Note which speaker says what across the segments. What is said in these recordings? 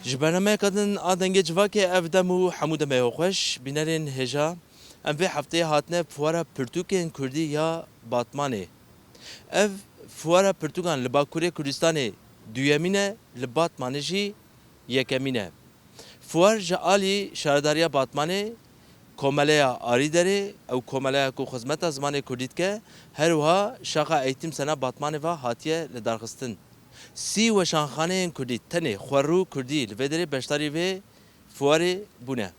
Speaker 1: جبرنامه کدن آدنگ جواکی افدامو حمود میوخش بینرین هجا ام به هفته هاتنه فوارا پرتوکین کردی یا باتمانه اف فوارا پرتوکان لباکوری کردستانه دویمینه لباتمانه جی یکمینه فوار جالی شهرداریا باتمانه کوملیا آری داره او کوملیا کو خدمت زمان کردید که هر وها شاقا ایتیم سنا باتمانه و هاتیه لدارخستن سی و شانخانه کردی تنه خورو کردی لودری بشتاری و فواری بونه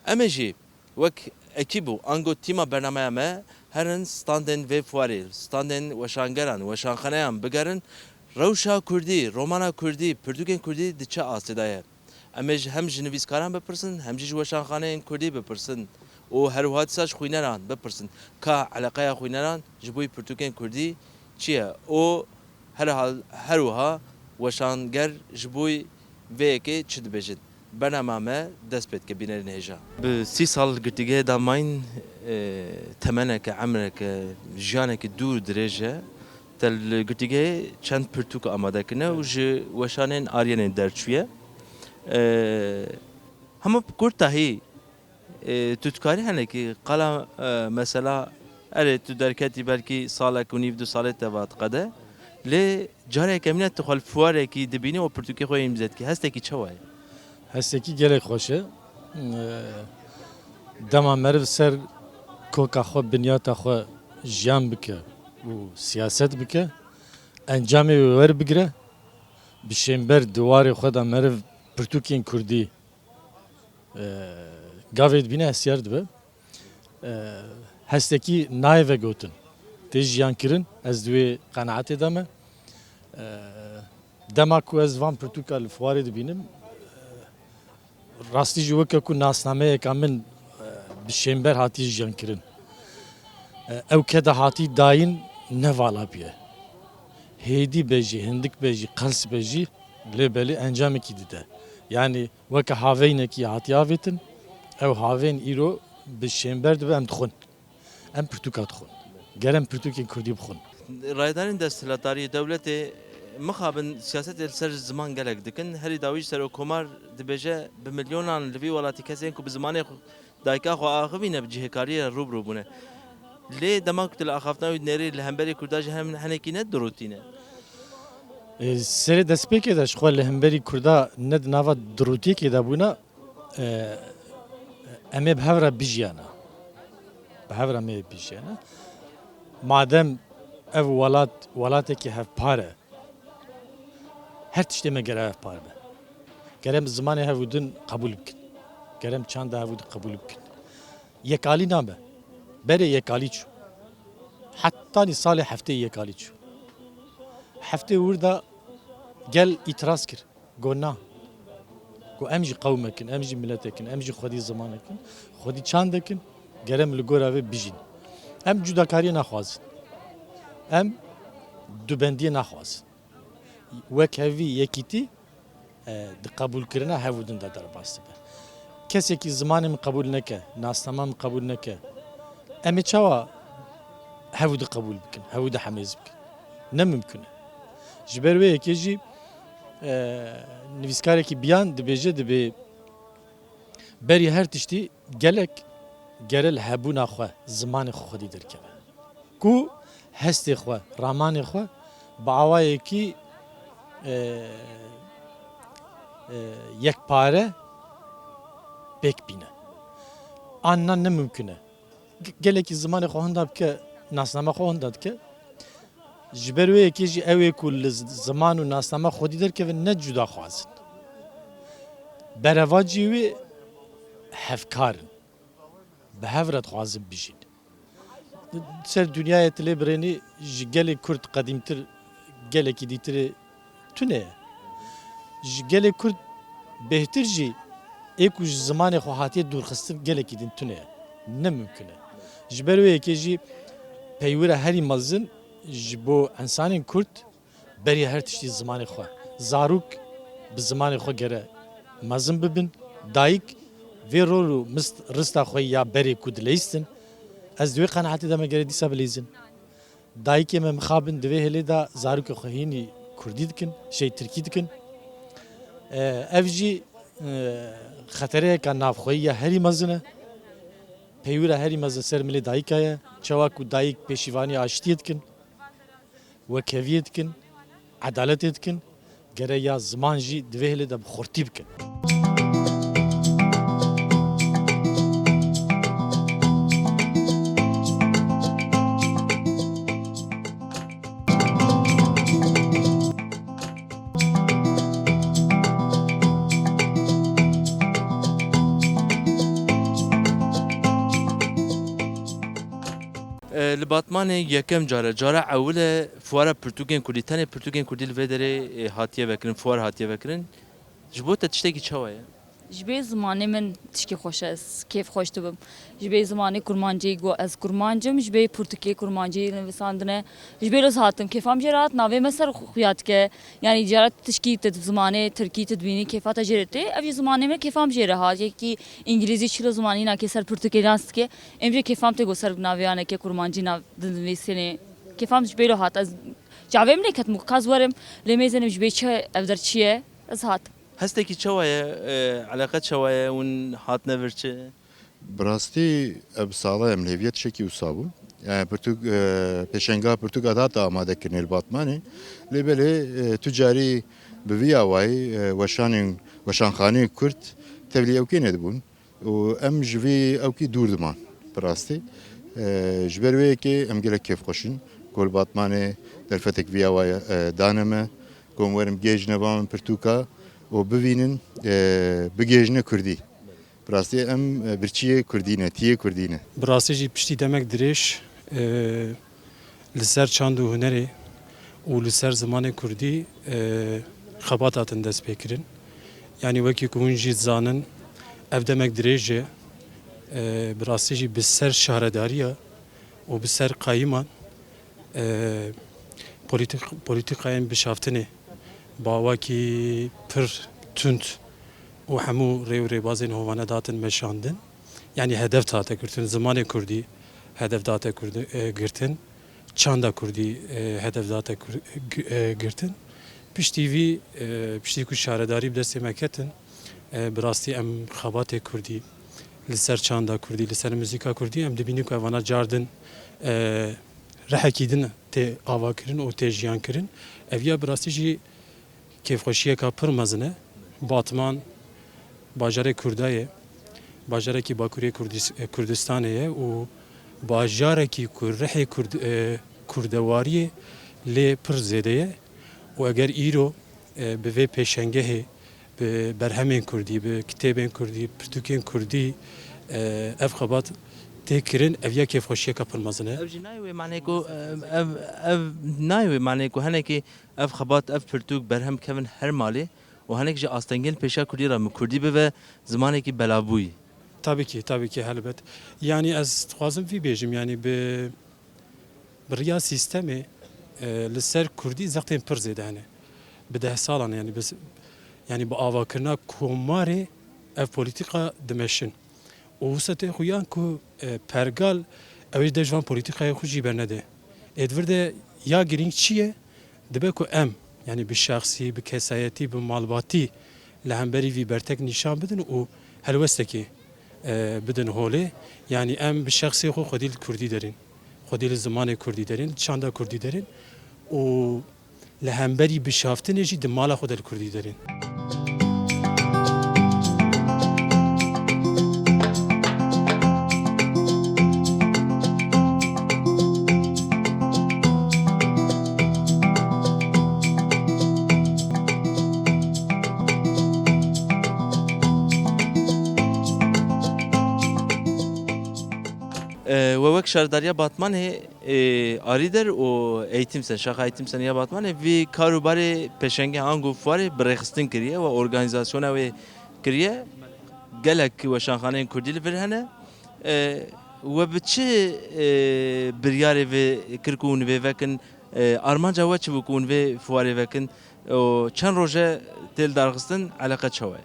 Speaker 1: امجی وک اکیبو انگو تیما برنامه ما هرن ستاندن و فواری ستاندن و شانگران و شانخانه هم بگرن روشا کردی رومانا کردی پرتوکن کردی دچه آسیدایه امج هم جنویسکاران بپرسن هم جی و شانخانه کردی بپرسن و هر وقت ساش خوینران بپرسن که علاقه خوینران جبوی پرتوکن کردی چیه او هر وها وشانگر جبوی ویکی چد بجد برنامه دست بید که بینر نهجا به 30 سال گرتیگه دامین تمنه که عمره که جانه که دور درجه تل گرتیگه چند پرتوک آماده کنه و وشانن آریان درچویه همه کرده هی تذکاری هنه که قلا مثلا اره تو درکتی بلکی ساله کنیف دو ساله توات قده لی جاره کمینه تو خال فواره کی دبینه و پرتوکی خوی امزد کی هسته کی چوای
Speaker 2: هسته کی گله خوشه دما مرو سر کوکا خو بنیاتا خو جام بکه و سیاست بکه انجام ور بگیره بشینبر دوار خدا مرو پرتوکین کردی گاوید بینه اسیار دبه هسته کی نایو گوتن تجیان کرن از دوی قناعت دامه دما کو از وان پرتوکال فوارد بینم راستی جو که کو ناسنامه کامن بشینبر هاتی جیان کرن او که ده هاتی داین نوالا بیه هیدی بجی هندک بجی قلس بجی لبلی انجام کی دیده yani وک هاوین کی هاتی آویتن او هاوین ایرو بشینبر دو ام دخون ام پرتوکات دخون گرم پرتوکین کردی بخون
Speaker 1: رایدارین دستلاتاری دولت مخابن سیاست سر زمان گلک دکن هری داویج سر کومار دبجه به میلیونان لوی ولاتی کسین کو به زمان دایکا خو آخوینه بجه کاری روبرو بونه لی دماغ تل آخافتنا و نری لهمبری کرداج هم هنکی نه دروتینه
Speaker 2: سر دسپیک داش خو لهمبری کردا ند ناوا دروتی کی دا بونا امه بهورا بیجیانا بهورا می بیجیانا madem ev welatê ki hevpar e her tiştê me gere hevpar be gerem zimanê hevûdin qebûl bikin gerem çanda hevûdin qebûl bikin yekalî nabe berê yekalî çû hettanî salê heftê yekalî çû heftê wirda gel îtiraz kir got na got em jî qewmekin em jî milletekin em jî xwedî zimanekin xwedî çandekin gerem li gora wê bijîn em cudakariye naxwazin em dubendiye naxwazin wek hevî yekîtî di qebûlkirina hevûdin de derbas dibe kesekî zimanê min qebûl neke nasnama min qebûl neke em ê çawa hevûdî qebûl bikin hevûdî hemêz bikin ne mümkün e ji ber wê yekê jî nivîskarekî biyan dibêje dibe berî her tiştî gelek gerel hebûna xwe zimanê xwe xwedî derkeve ku hestê xwe ramanê xwe bi awayekî yekpare pêk bîne aninan ne mümkün e gelekî zimanê xwe hinda bike nasnama xwe hinda dike ji ber wê yekê jî ew ê ku li ziman û nasnama xwedî derkeve ne cuda xwazin bereva cî wê hevkar in bi hev re dixwazin bijîn ser dünyayê tilê birênî ji gelê Kurd qedîmtir gelekî dîtirê tune ye ji gelê Kurd bêhtir jî ê ku ji zimanê xwe hatiye dûrxistin gelekî din tune ye ne mümkün e ji ber wê yekê jî peywira herî mezin ji bo ensanên Kurd berî her tiştî zimanê xwe zarok bi zimanê xwe gere mezin bibin dayîk vê rol û rista xwe ya berê ku dileyistin ez di wê qenaetê de me gere dîsa bilêzin dayîkê me mixabin di vê hêlê de zarokê xwe hînî Kurdî dikin Tirkî dikin ev jî xetereyeka navxweyiya herî mezin e. Peywira herî mezin ser milê dayîka ye. Çawa ku dayîk pêşîvanî aştiyê dikin, wekeviyê dikin, edaletê dikin, gerek ya ziman jî divê hilê de bi xurtî bikin.
Speaker 1: Li Batmanê yekem cara ewile fuara pirtûkên Kurdî tenê pirtûkên Kurdî li vê derê hatiye vekirin, fuar hatiye vekirin. Ji bo te tiştekî çawa ye?
Speaker 3: Ji bê zimanê min tişkî xweş e, ez kêf xweş dibim. Ji bê zimanê kurmanciyê got ez kurmancim, ji bê pirtûkê kurmanciyê nivîsandine. Ji bê roz hatim kêfam jê rahat navê me ser xuya dike. Yani cara tişkî te zimanê Tirkî te dibînî kêfa te jê tê. Ev jî zimanê me kêfam jê rahat. Yekî İngilîzî çilo zimanî nakê ser pirtûkê nas dike. Em jê kêfam tê got ser naviyanekê kurmancî nav dinivîsînê. Kêfam ji bê rahat ez cavê min neketim kaz werim lê mêzenim ji bê çi ev derçî ye ez hatim.
Speaker 1: Hestekî çawa ye? Eleqet çawa ye? Hûn hatine vir çi?
Speaker 4: Birastî ev sala em lêviye tişekî wisa bû. Yani pirtûk pêşengeha pirtûka da amadekirin li Batmanê. Lê belê tu carî bi vî awayî weşanxaneyên Kurd tevlî ewkê nedibûn û em ji vê ewkî dûr diman birastî. Ji ber wê yekê em gelek kêfxweşin ku li Batmanê derfetek vî awayî dane me ku em werin gêj neva min pirtûka û bivînin bigêjine Kurdî. Birastî em birçiyê Kurdî ne, tiyê Kurdî ne.
Speaker 5: Bi rastî jî piştî demek dirêj li ser çand û hunerê û li ser zimanê Kurdî xebat hatin destpêkirin. Yani wekî ku hûn jî zanin ev demek dirêj e bi rastî jî bi ser şaredariya û bi ser qayîman polîtîkayên bişaftinê bawakî pir tund û hemû rêw û rêbazên hovane datin meşandin. Yani hedef date girtin, zimanê Kurdî hedef date girtin, çanda Kurdî hedef date girtin. Piştî vî piştî ku şaredarî bi destê me ketin, bi rastî em xebatê Kurdî li ser çanda Kurdî, li ser müzîka Kurdî em dibînî ku evana cardin rehekî din tê avakirin û tê jiyankirin. Ev ya bi rastî jî kêfxweşiyeka pir mezin e. Batman bajarê Kurda ye, bajarekî Bakurê Kurdistanê ye û bajarekî ku rihê kurdewariyê lê pir zêde ye û eger îro bi vê pêşengehê bi berhemên Kurdî, bi kitêbên Kurdî, pirtûkên Kurdî ev xebat tê kirin ev ya kêfxweşiyeka pir mezin e.
Speaker 1: Ev jî nayê wê manê ku ev nayê wê manê ku hinekî ev xebat ev pirtûk berhem kevin her malê û hinek ji astengên pêşa Kurdî re min Kurdî bibe zimanekî belavbûyî.
Speaker 5: Tabii ki helbet. Yani ez dixwazim vî bêjim yani bi riya sîstemê li ser Kurdî zextên pir zêde hene. Bi 10 salan yani bi avakirina komarê ev polîtîka dimeşin. û wisa tê xuyan ku pergal ew ê de ji van polîtîkayê xwe jî bernede. Êdivir de ya girîng çi ye dibe ku em yani bi şaxsî, bi kesayetî, bi malbatî li hemberî vî bertek nîşan bidin û helwestekê bidin holê. Yani em bi şexsê xwe xwedî li Kurdî derin. Xwedî li zimanê Kurdî derin, çanda Kurdî derin û li hemberî bişaftinê jî di mala xwe de li Kurdî derin.
Speaker 1: Ve wek şaredariya Batmanê arî der û eğitim sen, şaxa eğitim sen ya Batmanê vî karûbarê pêşengehan û fuarê birêxistin kiriye ve organizasyona wê kiriye. Gelek weşanxaneyên Kurdî li vir hene. We bi çi biryarê vê kir ku hûn vê vekin? Armanca we çi bû ku hûn vê fuarê vekin? û çend roj e tê li darxistin eleqet çawa ye?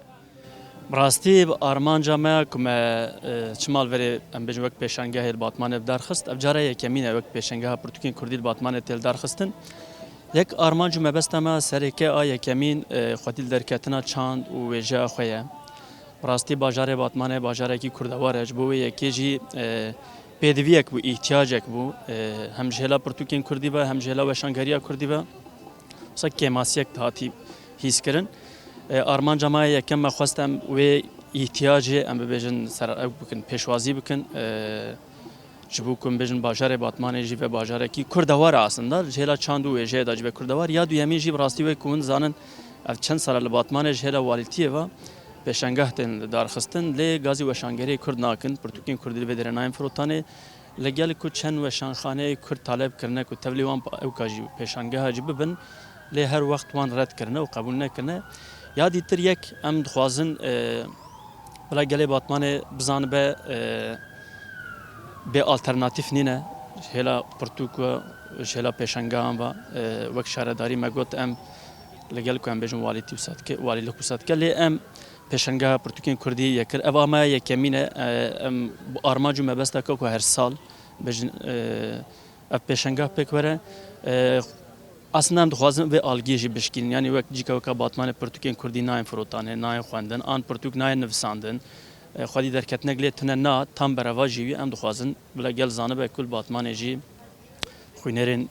Speaker 6: Rastî armanca me ku me çimal verê em bêjin wek pêşengehê li Batmanê derxist. Ev cara yekemîn e wek pêşengeha pirtûkên Kurdî li Batmanê tê darxistin. یک آرمانجو مبسته ما سرکه آیا کمین خودیل درکتنا چاند و وجه خویه راستی باجار باتمانه باجاره کی کردواره جبوه یکی جی پیدویک بو احتیاجک بو هم جهلا پرتوکین کردی با هم جهلا وشانگریا کردی با مثلا کماسیک دهاتی هیس کرن آرمان جماعه یکم خواستم و احتیاجه ام ببیجن سر او بکن پیشوازی بکن جبو کن بجن باجار باتمانه جی و باجاره کی کردواره aslında جهلا چاندو و جه داج به کردوار یا دویمی جی براستی و کون زانن اف چند سال لباتمانه جهلا والیتیه و پیشنگاه تن دارخستن لی گازی و شانگری کرد ناکن پرتوکین کردی بدر نایم فروتانه لگل کو چند و شانخانه کرد طالب کرنه کو تبلیوان او کاجی پیشنگاه جب بن لی هر وقت وان رد کرنه و قبول نکنه یا دیتر یک ام دخوازن بلا گلی باتمانه بزان به آلترناتیف نینه هلا پرتوک و هلا پیشنگاه و وک شهرداری مگوت ام لگل کو ام بجن والیتی وسات که والی لکوسات که لی ام پیشنگاه پرتوکین کردی یکر اواما یکمینه آرمانجو مبسته که هر سال بجن پیشنگاه پکوره aslında hem dixwazin vê algiyê jî bişkînin yanî wek cîka weka batmanê pirtûkên Kurdî nayên firotanê nayên xwendin an pirtûk nayên nivîsandin xwedî derketinek lê tune na tam bereva jî wî em dixwazin bila gel zanibe kul batmanê jî xwînerên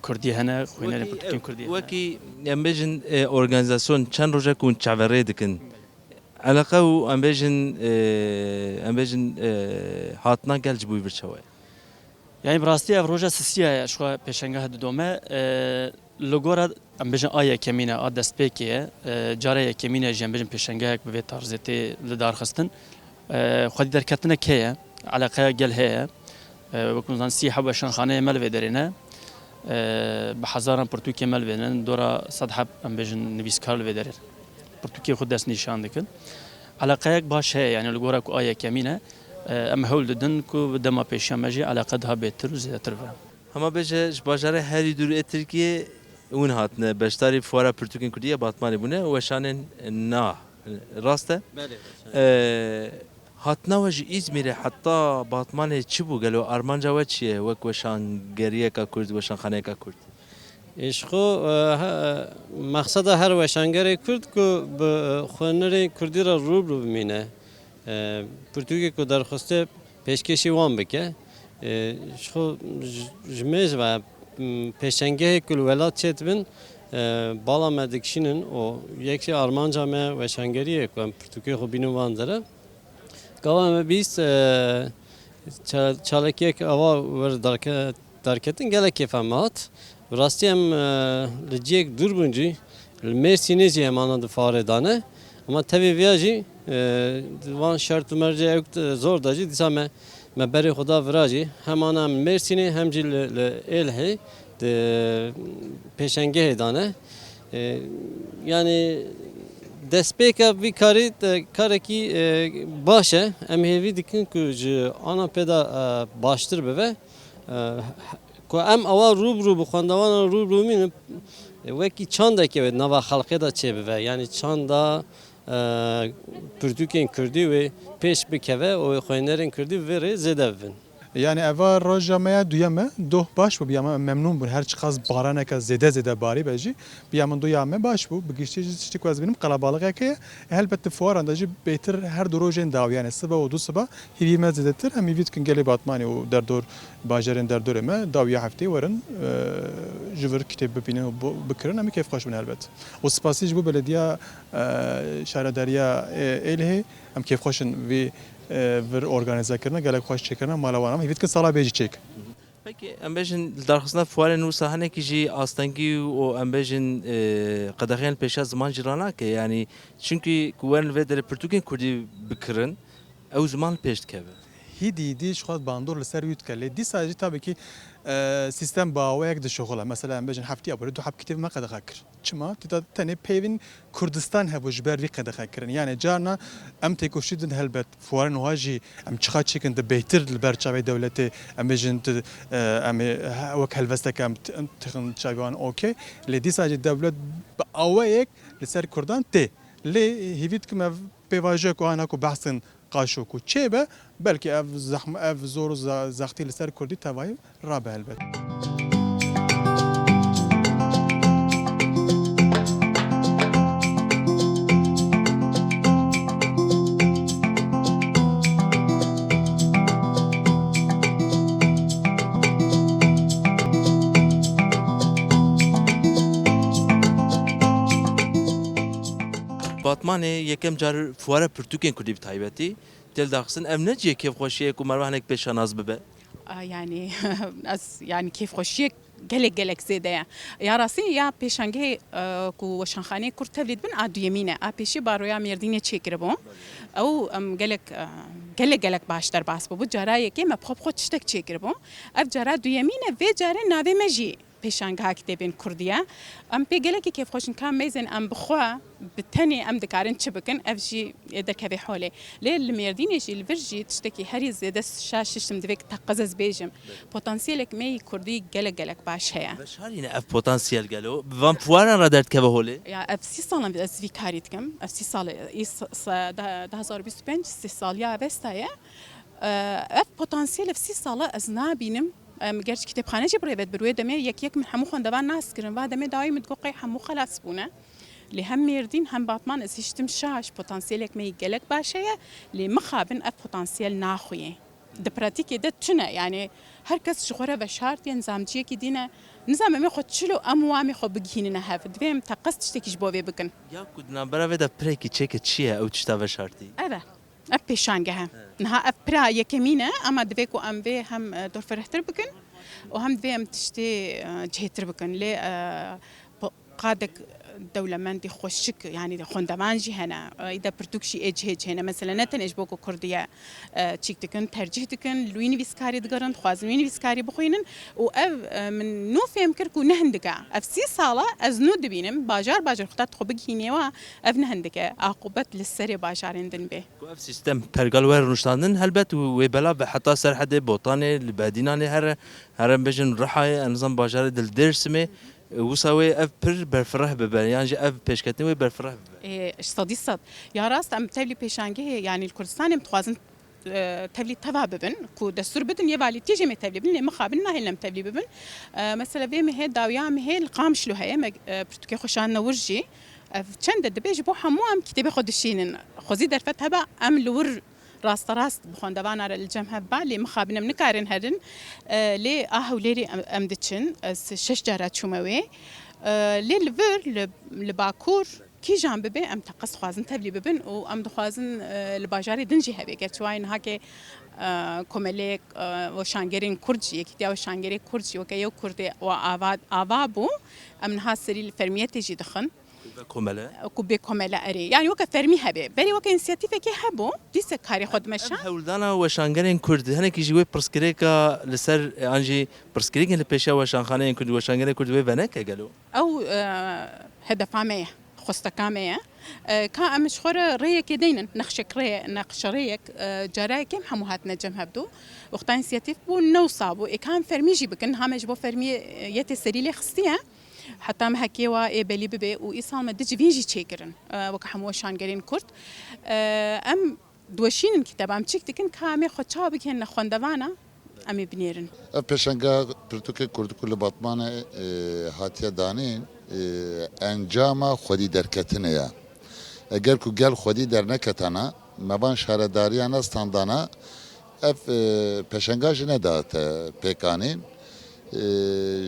Speaker 6: Kurdî hene xwînerên pirtûkên Kurdî
Speaker 1: وەکی ئەم بێژن ئۆرگانیزاسیۆن چەند ڕۆژێک و چاوەڕێ دکن علاقە و ئەم بێژن هاتنا گەل ji بووی birçawe
Speaker 6: yani براستی ev roja sisiya şu peşengah didome logora em bejin aya kemine a destpêkiye caraya kemine jî em bejin peşengahek bi vê tarzê tê li darxistin xwedî derketine keye alaqeya gel heye wekum zan sî heba şanxaneyê melvê derêne bi hezaran pirtûkê melvênin dora sed heb em bejin nivîskar li vê derê pirtûkê xwe dest nîşan dikin alaqeyek baş heye yani logora ku aya kemine ام هول ددن کو دما پیشا مجی علاقه ده بهتر و زیاتر و
Speaker 1: هەما بێژە ji bajarê herî dûrê Tirkiye hûn hatine beşdarî fuara pirtûkên Kurdî Batmanê bûne weşanên na rast e hatna we ji İzmîrê heta Batmanê çi bû gelo armanca we çi ye wek weşangeriyeka Kurd weşanxaneyeka Kurd
Speaker 7: اشخو مقصد هر وشانگر کرد که به خوانر کردی را روبرو ببینه پرتوکی که درخواسته پیشکشی وان بکه شخو جمعش و پیشنگه کل ولاد چت بین بالا مدکشینن و یکی آرمان جامعه و شانگریه که پرتوکی خو بینو وان داره گاوا هم بیست چالکیه که آوا ور درکتن گله کفامات راستی هم لجیک دور بونجی المرسینی جی همانا دفاره دانه ama tabii viyacı van şart merce zor dacı disame me beri xuda viracı hem ana Mersin'i hem cil elhe de peşenge dane yani despeka bir kare ki başa em hevi dikin ki ana peda baştır be ko em ava rubru bu xandavan rubru min veki çanda ki nava halqe da çebe yani çanda Pirtûkên Kurdî wê pêş bikeve û xwenerên Kurdî vêrê zêde bibin.
Speaker 8: Yani eva roja me ya duyeme doh baş bu biyama memnun bun her çıkaz baraneka zede bari beji biyama duyame baş bu bigişti işte kwaz benim kalabalık ki elbette fuaranda ji beter her rojen dav yani sabah o du sabah hivime zedetir hem ivit gün gele batmani o derdor bajarın derdor eme dav ya hafte varın jivir kitap bine bikrin hem keyf hoş bin elbet o spasiş bu belediye şehrdariya elhe hem keyf hoşun ve ver organize kırna gelek hoş çekirna malavanam hivit ki sala beji çek.
Speaker 1: Peki em bêjin darxistina fuarên wisa hinekî jî astengî û em bêjin qedexeyên pêşa ziman jî ranake yani çünkü ku werin vê derê pirtûkên Kurdî bikirin ew ziman pêş dikeve.
Speaker 8: Hidi şuat bandor li ser yütkele di sadece tabii ki sistem bağıyak da şoğula mesela em bejin hafti yapıyor du hap kitap ma qedexa kir çima tida tane pevin Kurdistan hebu jber vi qedexa kirin yani carna em tekoşidin helbet fuarın haji em çıxa çekin de behtir li berçavê devleti em bejin em wek helvestek em tixin çavan okey li di sadece devlet bağıyak li ser Kurdan te li hivit ki mev pevaje ko ana ko bahsin قاشوک و چه به بلکه اف زخم اف زور زختی لسر کردی توای رابه البته
Speaker 1: باتمانê yekem car fuara pirtûkên Kurdî bi taybetî têl daxistin ev ne ciyê kêfxweşiyê ku merve hinek pêşanaz bibe
Speaker 9: يعني يعني كيف خوشيك gelek زێدەیە یا ڕاستی یا پێشانگەی و وەشانخانەی کورد تەبلیت بن ئا دویەمینە ئا پێشی باڕۆیا مێردینە چێکربوو ئەو ئەم gelek باش دەرباس بوو جارایەکێ مە بخۆ تشتێک چێکربوو ئەف جارا دویەمینە vê carê navê me jî پێشانگاکی دەبێن کوردیە ئەم پێ gelekî kêfxweşin ka mêzên em bixwe bi tenê em dikarin çi bikin ev jî derkeve holê lê li mêrdînê jî li vir jî tiştekî herî zêde şaşiştim divê teqez ez bêjim potansiyelek me yî Kurdî gelek baş heye
Speaker 1: beşarîne ev potansiyel gelo bi van puaran re derdkeve holê
Speaker 9: ya ev 3 salan ez vî karî dikim ev 3 sal 2025 3 saliya vestaye ev potansiyel ev 3 sala ez nabînim gerçi kitapxانەی برێبێت بروێ دەمێ یەک من هەموو خوێندەوان ناسکردن وا دەمێ داوای مدگۆقی هەموو خلاص بوونە لێ هەم مێردین هەم باتمان ئەس هیشتم شاش پۆتانسیلێک مەی gelek باشەیە لێ مخابن ئەف پۆتانسیل ناخویێ د پراتیکێ دە چنە یعنی هەر کەس ji xwe re veşartiye nizamciyekî dîne nizam em ê xwe çilo em wamê xwe bigihînine hev divêm teqez tiştekî ji bo vê bikin
Speaker 1: ya ku di navbera vê de pirêkî çêke çi ye ew tişta veşartî
Speaker 9: ev ev pêşangehe niha ev pira yekemîne ama divê ku em vê hem dorferehtir bikin و هم دویم تشتی جهتر بکن لی قادك دولمندی خوشک یعنی خوندمان جی هنا ایده پرتوکشی اجهج هنا مثلا نتنج بوکو کردیه چیک دکن ترجیح دکن لوینی ویسکاری دگرن خوازن لوینی ویسکاری بخوینن و اف من نو فهم کرکو نهندکه اف 3 ساله از نو دبینم باجار خطات خو بگینه و اف نهندکه عاقبت للسری باجارندن به
Speaker 1: ku ev sistem pergal wer rûştandin helbet û wê bela bi heta serhedê botanê li bedînanê here bêjin rihayê en nizam bajarê dil dêrsimê wisa wê ev pir berfireh bibe yan jî ev pêşketinê wê berfireh bibe
Speaker 9: صدی صد یا راست ام تبلی پیشانگه یعنی الکردستان ام توازن تبلی توا ببن کو دستور بدن یه والی تیجی می تبلی بن مخابن نه لم تبلی ببن مثلا به مه داویا مه القامش له هي برتكي خوشان نورجي چند دبیج بو همو ام کتاب خودشینن خوزی درفت هبا ام لور راست بخوندوان على الجمهة بالي مخابن من كارن هرن لي أهوليري أمدتشن شش جارات شوموي لي الفر لباكور كي جام ببي أم تقص خوازن تبلي ببن و أم دخوازن لباجاري دنجي هبي قلت واين هاكي كومليك وشانجرين كردجي كتيا وشانجري كردجي وكيو كردي وآبابو أم نها سري الفرمية تجي دخن کوبه کاملا اری یعنی وقت فرمی هبه بری وقت انسیاتیفه که هبو دیست کاری خود مشان
Speaker 1: هولدانا و شانگرین کرد هنه کی جوی پرسکریکا لسر انجی پرسکریکن لپیشا و شانخانه کرد و شانگرین کرد و بنه که گلو
Speaker 9: او هدفامه خستکامه کا امش خور ریه که دینن نقش ریه جرای کم هموهات نجم هبدو وقت انسیاتیف بو نو صابو کام فرمی جی بکن همش بو فرمی یت سریلی خستیه حتى ما هكيوا بلي ببي وإصام دج فينجي تشيكرن وكحمو شانجرين كرت أم دوشين كتاب أم تشيك تكن كامي خدشوا بكين خوندوانا أم بنيرن
Speaker 10: پشنگا پرتوک کرد کل باتمان هاتیه دانین انجام خودی درکتنه یا اگر کو گل خودی در نکتنا مبان شهرداریان استاندانا اف پشنگا جنه دات پیکانین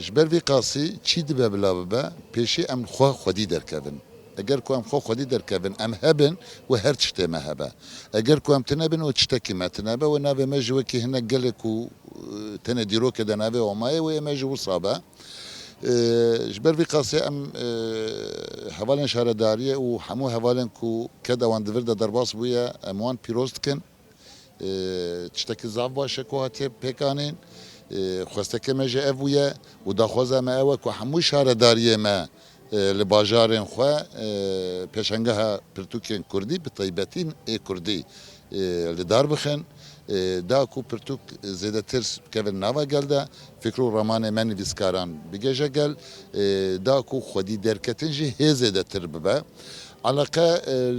Speaker 10: جبر وی قاسی چی دبه بلا ببه پیشی ام خودی درکبن اگر کو ام خودی درکبن ام هبن و هر چته ما هبه اگر کو ام تنبن و چتکی ما تنبه و نابه مجو کی هنا گلکو تنه دیرو که دنابه و مای و مجو صابه جبر وی قاسی ام حوالن شهرداریه و همو حوالن کو کدا وان دور درباس بویا اموان پیروست کن چتکی زاف باشه کو هاتی پیکانین خواسته ما جه اویه و داخوزه ما اوه که همو شهرداریه ما لباجارن خو پیشنگاه پرتوکین کردی به طیبتین کردی لدار بخن دا کو پرتوک زیده ترس که نوا گلده فکرو رمان من ویسکاران بگیجه گل دا کو خودی درکتن جه زیده تر ببه علاقه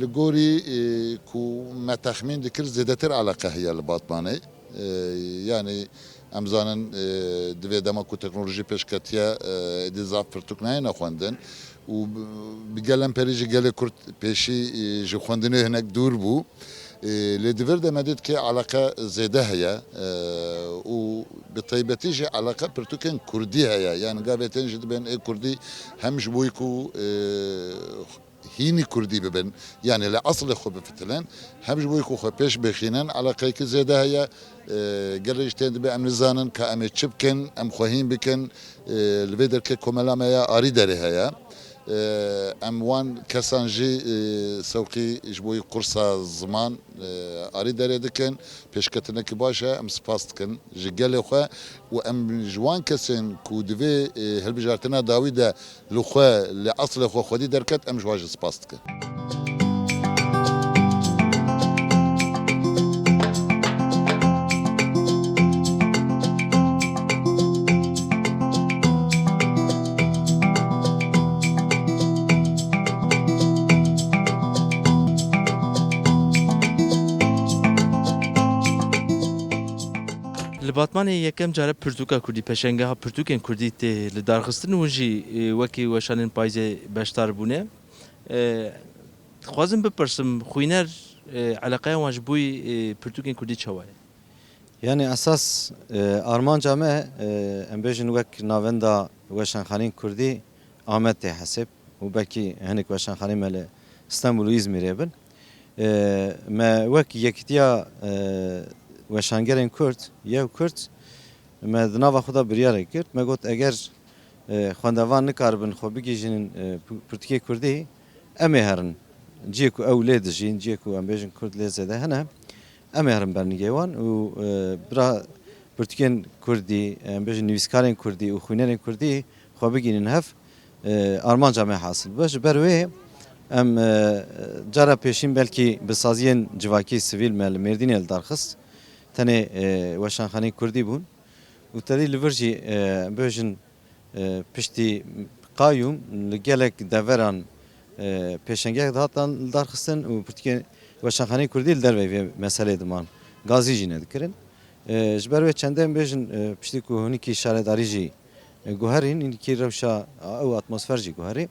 Speaker 10: لگوری کو ما تخمین دکر زیده تر علاقه هیا لباطمانه یعنی امزانن دوی دما کو تکنولوژی پیشکتیه دیزاف پرتوک نه نخوندن و بگلم پریجی گله کرد پیشی جو خوندنه هنگ دور بو لدور دمدید که علاقه زیده هیا و بطیبتی جه علاقه پرتوکن کردی هیا یعنی قابتن جد بین کردی همش بوی کو هینی کوردی ببن یعنی لأصل خو بفتلن هم جبوی کو خو پیش بخینن علاقه که زیاده هیا گلش تند به ام نزانن که ام چبکن ام خوهین بکن لبیدر که کملام هیا آری داره هیا ام وان کسان جی سوقی جبوی قرصا زمان آری داره دکن پیشکتنه که باشه ام سپاس دکن جگل خو و ام جوان کسان کو دوی هل بجارتنا داوی ده لخو لأصل خو خودی درکت ام جواج سپاس دکن
Speaker 1: لباتمانی یکم جاره پرتوکا کردی پشنگه ها پرتوکن کردی ته لدارخستن وجی وکی وشانن پایز بشتار بونه خوازم بپرسم خوینر علاقه واجبوی پرتوکن کردی چوای
Speaker 11: Yani esas armanca me em bêjin wek navenda weşanxanên Kurdî Ahmet tê hesib û belkî hinek weşanxanê me li İstanbul û İzmîrê bin. Me wek yekitiya weşangerên Kurd yew Kurd me di nava xwe de biryarek kir. Me got eger xwendevan nikaribin xwe bigîjinin Pirtûkê Kurdî em ê herin. Ciyê ku ew lê dijîn, ciyê ku em bêjin Kurd lê zêde hene em ê herin bernigêwan û bira Pirtûkên Kurdî, em bêjin nivîskarên Kurdî û xwînerên Kurdî xwe bigînin hev armanca me hasıl be. Ji ber wê em cara pêşîn belkî bi saziyên civakî sivîl me li Mêrdînê li darxist tenê weşanxaneyên Kurdî bûn û tedî li vir jî em bêjin piştî qayyûm li gelek deveran pêşengeh hatan li darxistin û Pirtûkên weşanxaneyên Kurdî li derve vê meselê diman gazî jî nedikirin. Ji ber wê çendê em bêjin piştî ku hinekî şaredarî jî guherîn hinekî rewşa ew atmosfer jî guherî.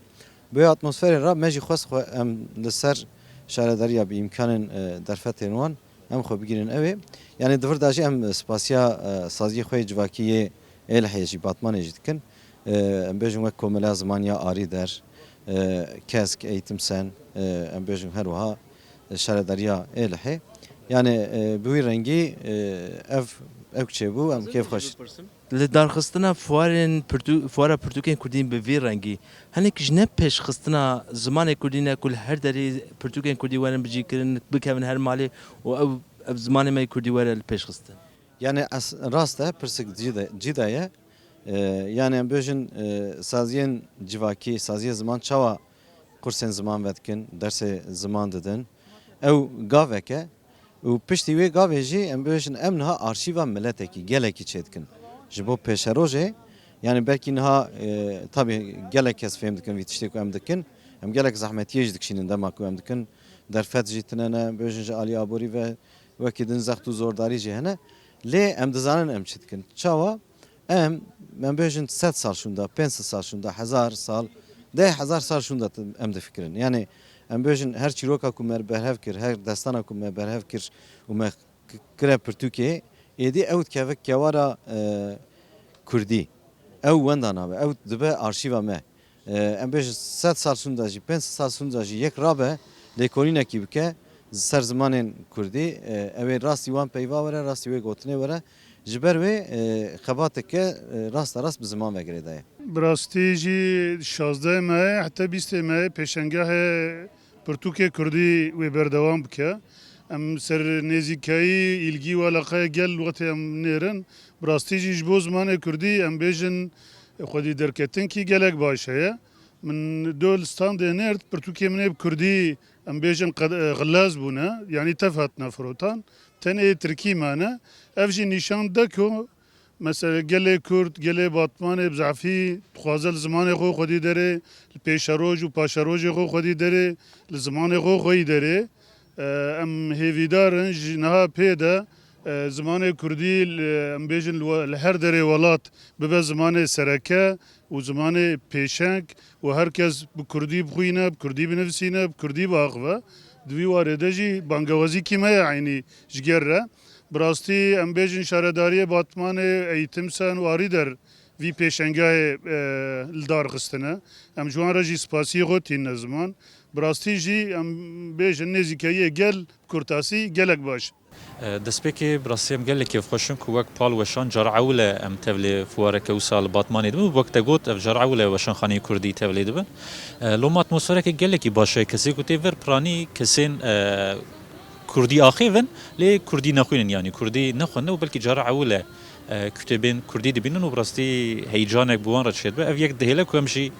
Speaker 11: Bu atmosferê ra me jî xwest em li ser şaredariya bi imkanên derfetên wan em xwe bigînin ew ê. Yani di vir de jî em spasiya saziyê xwe yê civakî yê Êlihê jî Batmanê jî dikin. Em bêjin wek komela zimaniya arî der, kesk, eğitim sen, em bêjin her wiha şaredariya Êlihê. Yani bi wî rengî ev çêbû em kêf xweş.
Speaker 1: Li darxistina fuara Pirtûkên Kurdî bi vî rengî hinek ji ne pêşxistina zimanê Kurdî ne ku li her derê Pirtûkên Kurdî werin bicîkirin bikevin her malê û ev zimanê me Kurdî were li pêşxistin.
Speaker 11: Yani rast e pirsik cîda ye. Yani em bêjin saziyên civakî, saziyê ziman çawa kursên ziman vedikin, dersê ziman didin. Ew gavek e û piştî wê gavê jî em bêjin em niha arşîva milletekî gelekî çêdikin. Ji bo pêşerojê yani belkî niha tabii gelek kes fêm dikin vî tiştê ku em dikin. Em gelek zehmetiyê jî dikişînin dema ku em dikin. Derfet jî tune ne bêjin ji alî aborî ve wekî din zext û zordarî jî hene. Lê em dizanin em çi dikin. Çawa em bêjin 100 sal şunda, 500 sal şunda, 1000 sal, 10,000 sal şunda em difikirin. Yani em bêjin her çîroka ku me berhev kir, her destana ku me berhev kir û me kire Pirtûkê êdî ew dikeve kewara Kurdî. Ew wenda nabe, ew dibe arşîva me. Em bêjin 100 sal şunda jî, 500 sal şunda jî yek rabe lêkolînekî bike ser zimanên Kurdî ew ê rastî wan peyva were, rastî wê gotinê were. Ji ber wê xebateke rasta rast bi ziman vegirê de ye.
Speaker 12: Bi rastî jî 16 me heta 20 me pêşengehê Pirtûkê Kurdî wê berdewam bike. Em ser nêzîkayî îlgî û alaqaya gel wetê em nêrin. Bi rastî jî ji bo zimanê Kurdî em bêjin xwedî derketinkî gelek baş heye. Min dol standê nêrt Pirtûkê min ê bi Kurdî em bêjin xilaz bûne yanî tev hatine firotan. Tenê Tirkî mane. Ev jî nîşan de ku mesela gelê Kurd, gelê Batmanê bi zefî dixwaze li zimanê xwe xwedî derê, li pêşeroj û paşerojê xwe xwedî derê, li zimanê xwe xwedî derê. Em hêvîdarin ji niha pê de zimanê Kurdî em bêjin li her derê welat bibe zimanê sereke û zimanê pêşeng û herkes bi Kurdî bixwîne, bi Kurdî binivîsîne, bi Kurdî biaxive. Di vî warê de jî bangewazîkî me ye aynî ji ger re. Bi rastî em bêjin şaredariyê Batmanê eğitim sen û arî der وی پیشنگاه لدار خستنه ام جوان را جی سپاسی غوتین نزمان براستی جی ام بیجن نزیکایی گل کرتاسی گلک باش
Speaker 13: دەستپێکی بڕاستیم gelekî xweşin ku wek pal weşan cara ewle em tevlê fuwareke wisa li Batmanê dibin wek te got ev cara ewle weşanxaneyê Kurdî tevlê dibin. Loma atmosfereke gelekî baş e kesê ku tê vir piranî kesên Kurdî axivin lê Kurdî nexwînin yanî Kurdî nexwendin û belkî cara ewle kütebên Kurdî dibînin û birastî heyecanek bi wan re çêdibe ev yek dihêle ku em jî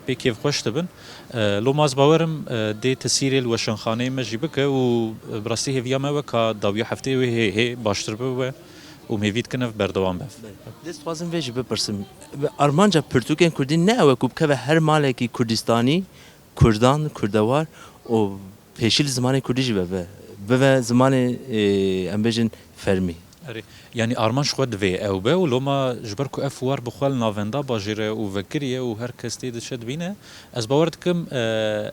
Speaker 13: pê kêfxweş dibin. Lomaz bawerim dê tesîrê li weşanxaneyê me jî bike û birastî hêviya me wek ka dawiya hefteyê wê hê baştir bibe we û mêvî dikin ev berdewam be.
Speaker 1: destxwazim vê jî bipirsim armanca pirtûkên Kurdî ne ew ku bikeve her malekî Kurdistanî Kurdan Kurdewar û pêşî li zimanê Kurdî jî bive zimanê em bêjin fermî.
Speaker 13: Yani arman xwe divê ew be û loma ji ber ku ev fuwar bixwe li navenda bajêre û vekiriye û her kes tê diçe dibîne ez bawer dikim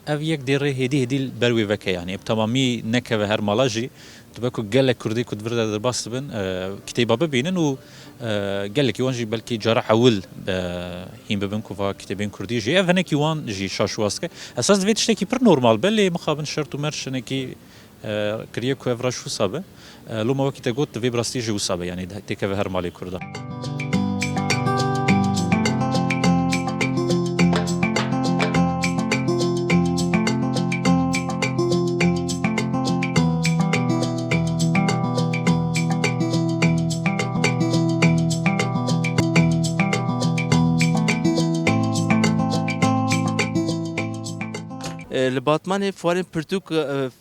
Speaker 13: ev yek dêrê hêdî hêdî ber wê veke yani ev tamamî nekeve her mala jî dibe ku gelek Kurdî ku divir de dirbas dibin kitêba bibînin û gelekî wan jî belkî cara hewil hîn bibin ku va kitêbên Kurdî jî ev hinekî wan jî şaşwazke esas divê tiştekî pir normal be lê mixabin şert û mer şinekî kiriye ku ev ra şûsa be loma wekî te got divê birastî jî wisa be yani têkeve her malê Kurda.
Speaker 1: Li Batmanê fuarên pirtûk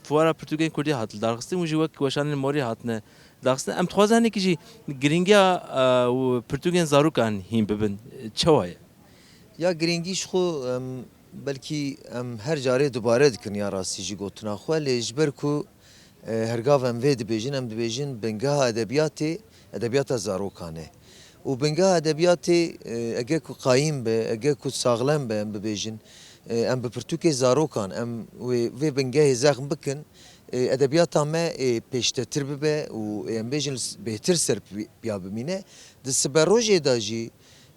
Speaker 1: fuara pirtûkên Kurdî hat li darxistin û jî wek weşanên morî hatine darxistin em dixwazin hinekî jî giringiya pirtûkên zarokan hîn bibin çawa ye?
Speaker 14: Ya giringî ji xwe belkî em her carê dubare dikin ya rastî jî gotina xwe lê ji ber ku hergav em vê dibêjin em dibêjin bingeha edebiyatê edebiyata zarokan e û bingeha edebiyatê eger ku qayîm be eger ku saxlem be em bibêjin em bi pirtûkê zarokan em vê bingehê zexm bikin edebiyata me pêştetir bibe û em bêjin bêhtir ser piya bimîne di siberrojê de jî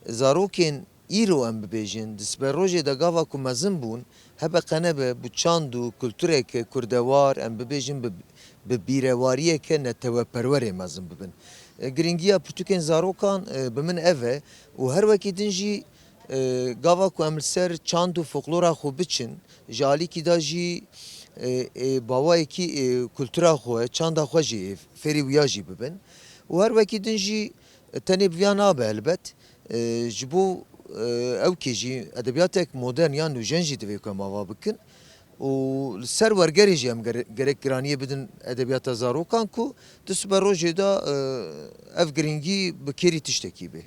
Speaker 14: zarokên îro em bibêjin di siberrojê de gava ku mezin bûn hebe qenebe bu çand û kultureke kurdewar em bibêjin bi bîrewariyeke neteweperwerê mezin bibin. Giringiya pirtûkên zarokan bi min ev e û her wekî din jî gava ku em li ser çand û folklora xwe biçin ji alîkî da jî bawayekî kultura xwe çanda xwe jî fêrî wiya jî bibin û her wekî din jî tenê biviya nabe elbet ji bo ew kê jî edebiyatek modern yan nûjen jî divê ku em ava bikin û li ser wergerê jî em gerek giraniyê bidin edebiyata zarokan ku di siberrojê de ev giringî bi kêrî tiştekî bê.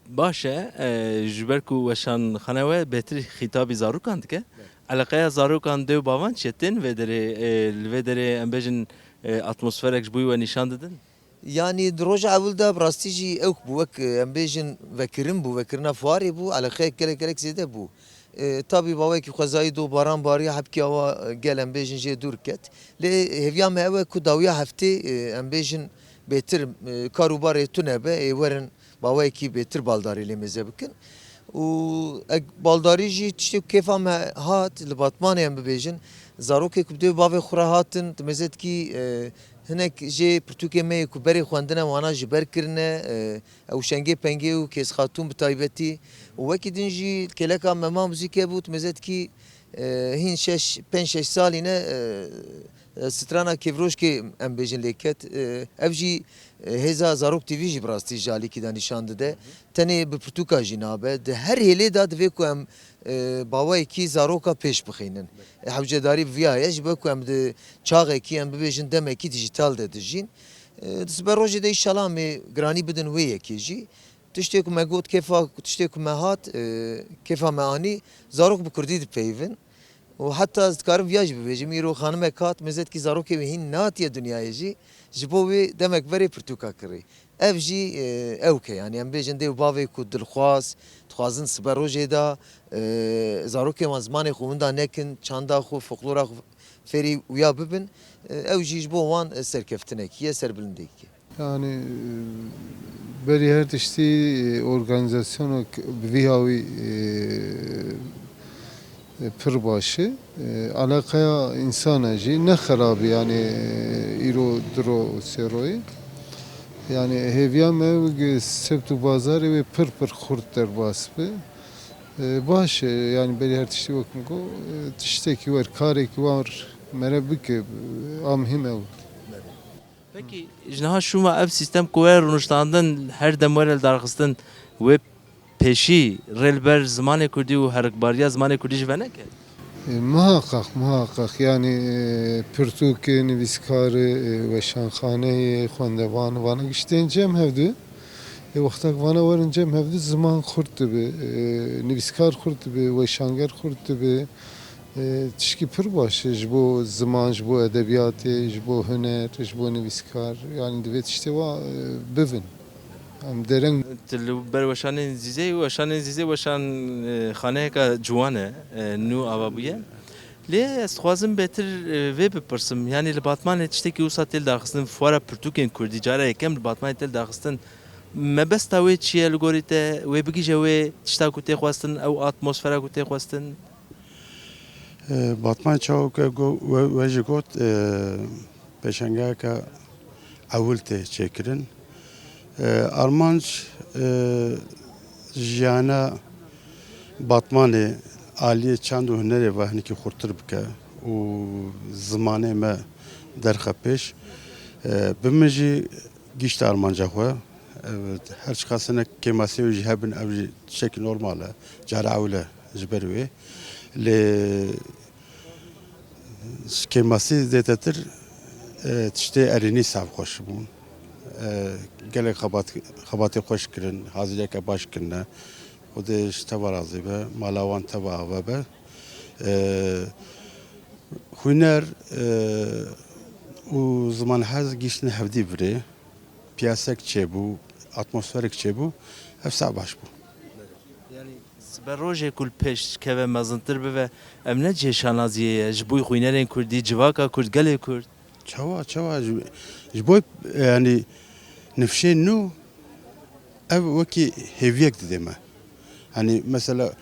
Speaker 1: Baş e ji ber ku weşanxane we bêtir xîtabî zarokan dike eleqeya zarokan dê bavan çetin vê derê li vê derê em bêjin atmosferek ji bo we nîşan didin?
Speaker 14: Yani di roja ewil de rastî jî ew bû wek em bêjin vekirin bû vekirina fuarê bû eleqeyek gelek zêde bû. Tabî bawekî xwezayî do baran bariye hepkî awa gel em bêjin jê dûr ket. Lê hêviya me ew e ku dawiya heftê em bêjin bêtir karûbarê tune be werin bawayekî bêtir baldarê lê mêze bikin. û baldarî jî tiştê ku kêfa me hat li Batmanê em bibêjin zarokê ku bi dêw bavê xwe re hatin di mêzetkî hinek jê pirtûkê me yê ku berê xwendine wana ji ber kirine ew şengê pengê û kêsxatûn bi taybetî û wekî din jî kêleka mema muzîkê bû di mêzetkî hîn 5-6 salî ne strana Kevroşkê em bêjin lê ket ev jî hêza Zarok TV jî bi rastî ji alîkî de nîşan dide tenê bi pirtûka jî nabe di her hêlê da divê ku em bawayekî zaroka pêş bixînin hewcedarî viya ye ji ber ku em di çaxekî em bibêjin demekî dijîtal de dijîn di siberrojê de înşallah em giranî bidin wê yekê jî tiştê ku me got kêfa tiştê ku me hat kêfa me anî zarok bi Kurdî dipeyivin û heta ez dikarim viya jî bibêjim îro xanimek hat mêzetkî zarokê wê hîn nehatiye dunyayê jî ji bo wê demek verê pirtûka kirî ev jî ew ke yani em bêjin dêw bavê ku dilxwaz dixwazin siberrojê da zarokê wan zimanê xwe winda nekin çanda xwe folklora xwe fêrî wiya bibin ew jî ji bo wan serkeftinekî ye serbilindekî ye.
Speaker 15: Yani beri her tişti organizasyonu vihavi pır başı alakaya insana jî ne xerabi yani îro dro seroyê yani hêviya me sebtu bazarê wê pır xurt derbas be baş yani beri her tiştî wek min got tiştekî wer karekî war mere bike am him ew.
Speaker 1: Peki jinaha şuma ev sistem kuver rûniştandin her demerel darxistin ve peşi relber zamanê Kurdî û herikbariya zamanê Kurdî ji ve neke?
Speaker 15: Muhakkak yani Pirtûk nivîskarı weşanxaneyê xwendevan vana giştên cem hevdî wextek vana werin cem hevdî ziman xurt dibe nivîskar xurt dibe weşanger xurt dibe tişkî pir baş e ji bo ziman ji bo edebiyatê ji bo huner ji bo nivîskar yani divê tiştê wa bivin em dereng
Speaker 1: ber weşanên zîzê û weşanên zîzê weşan xaneyeka ciwan e nû ava bûye. Lê ez dixwazim betir vê bipirsim yani li Batmanê tiştekî wisa têl daxistin fuara pirtûkên Kurdî cara yekem li Batmanê têl daxistin mebesta wê çi ye li gorî te wê bigîje wê tişta ku tê xwestin ew atmosfera ku tê xwestin
Speaker 16: Batman çaweke we jî got pêşengeheka ewil tê çêkirin armanc jiyana Batmanê aliyê çand û hunerê ve hinekî xurtir bike û zimanê me derxe pêş bi min jî gîşta armanca xwe her çiqa sinek kêmasiyê wê jî hebin ev jî tiştekî normal e cara ewil e ji ber wê lê kêmasî zêdetir tiştê erênî savxweş bûn gelek xebatê xweş kirin hazîreka baş kirine Xwedê ji te ve razî be mala wan te ve ava be huner û zimanhez gîştin hevdî virê piyasek çêbû atmosferek çêbû ev sa baş bû.
Speaker 1: Ber rojê ku li pêş keve mezintir bibe em ne cêşanaziyê ye ji bo xwînerên Kurdî civaka Kurd gelê Kurd
Speaker 16: Çawa ji bo yani nifşên nû ev wekî hêviyek dide me hani mesela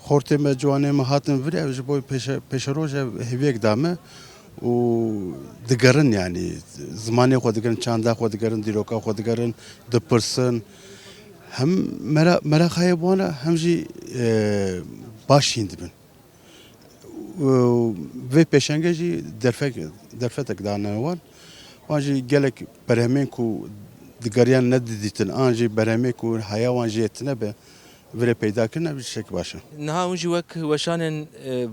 Speaker 16: xortê me ciwanê me hatin virê ev ji bo pêşeroj ev hêviyek da me û digerin yani zimanê xwe digerin çanda xwe digerin dîroka xwe digerin dipirsin hem meraxayê wan hem jî başîn dibin vê pêşenge jî derfetek dane wan wan jî gelek berhemên ku digeriyan nedidîtin an jî berhemê ku heya wan jî yetine be virê peyda kirin ev şek baş e.
Speaker 1: Niha hûn jî wek weşanên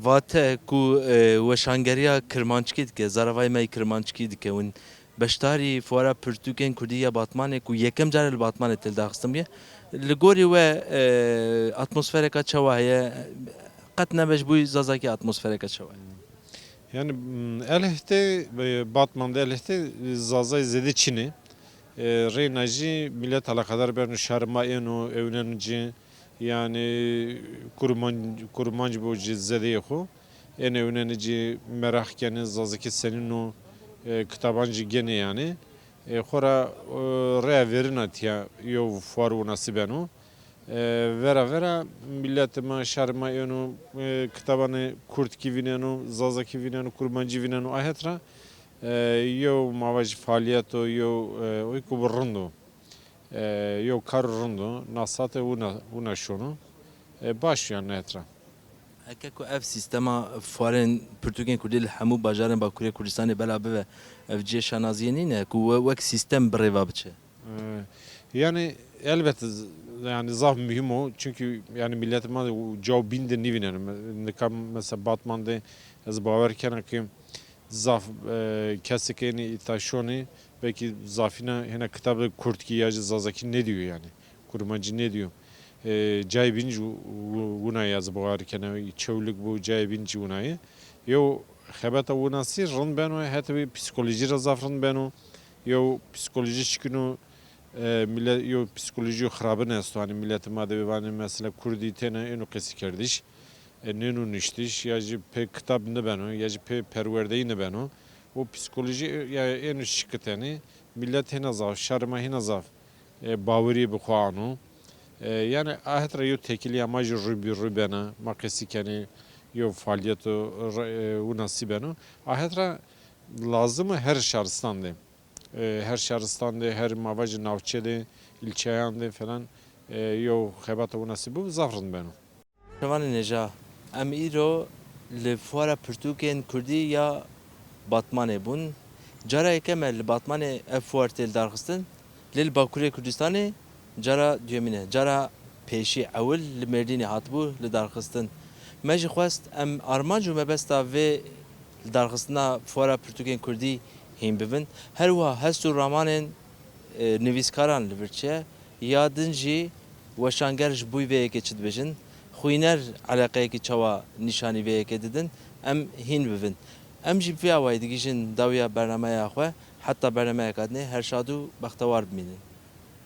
Speaker 1: vate ku weşangeriya kirmanckî dike zaravayê me kirmanckî dike hûn beşdarî fuara pirtûkên Kurdî ya Batmanê ku yekem care li Batmanê têl daxistin bûye li gorî we atmosfereka çawa heye qet nebe ji bo zazakî atmosfereka çawa ye
Speaker 17: Yani elhte Batman'da elhte zazay zede Çin'i reynacı millet alakadar bernu şarma eno evlenci yani kurmancı bu zede yeko en evlenci merak yani zazaki senin o kitabancı gene yani xora rea verin atiya yo fuaru nasibenu vera millet ma şarma eno kitabanı Kurt ki vinenu zazaki vinenu kurmancı vinenu ahetra yo mavaj faaliyet yo oy kuburundu yo karurundu nasate una şunu başlayan etra
Speaker 1: heke ku ev sistema fuarên pirtûkên Kurdî li hemû bajarên Bakurê Kurdistanê bela bibe ev cêşanaziyê nîne ku wek sistem birêva biçe
Speaker 17: yani elbette yani zaf mühim o çünkü yani milletime cav binde nivinenim nikam mesela Batman'da ez baver kena ki zaf kesikeni taşoni belki zafina hena kitabı Kurt ki yacı zazaki ne diyor yani kurmancı ne diyor caybinci una yaz baver kena çevlik bu caybinci unayı yo xebata unası rın beno hatta bir psikoloji razafrın beno yo psikoloji çıkını millet yo psikoloji xarabı nesto hani millet madde ve mesela Kurdi tene eno kesi kardeş nenu niştiş ya pe kitap ne beno ya pe perverdeyi ne beno o psikoloji ya en şirketeni millet hinazaf, şarma hinazaf bavuri bixuanu. Yani ahetra yo tekili amacı rübena makesi yo faaliyet o nasibenu. Ahetra lazım her şarstanda. Her şarstanda, her mavacı navçede, ilçeyanda falan yo xebata o nasibu zafrın benu.
Speaker 1: Şevan neja em îro li fuara pirtûkên Kurdî ya Batmanê bûn. Cara yekê me li Batmanê ev fuar tê darxistin. Lê li Bakurê Kurdistanê cara duyemîn e. Cara pêşî ewil li Mêrdînê hatibû li darxistin. Me jî xwest em armanc û mebesta vê darxistina fuara pirtûkên Kurdî hîn bibin. Her wiha hest û ramanên nivîskaran li vir çi ya din jî weşanger ji bûyî vê yekê çi dibêjin. Xwîner eleqeyekî çawa nîşanî vê yekê didin em hîn bibin. Em jî vê awayî digîjin dawiya bernameya xwe heta bernameyeka dinê her şad û bextewar bimînin.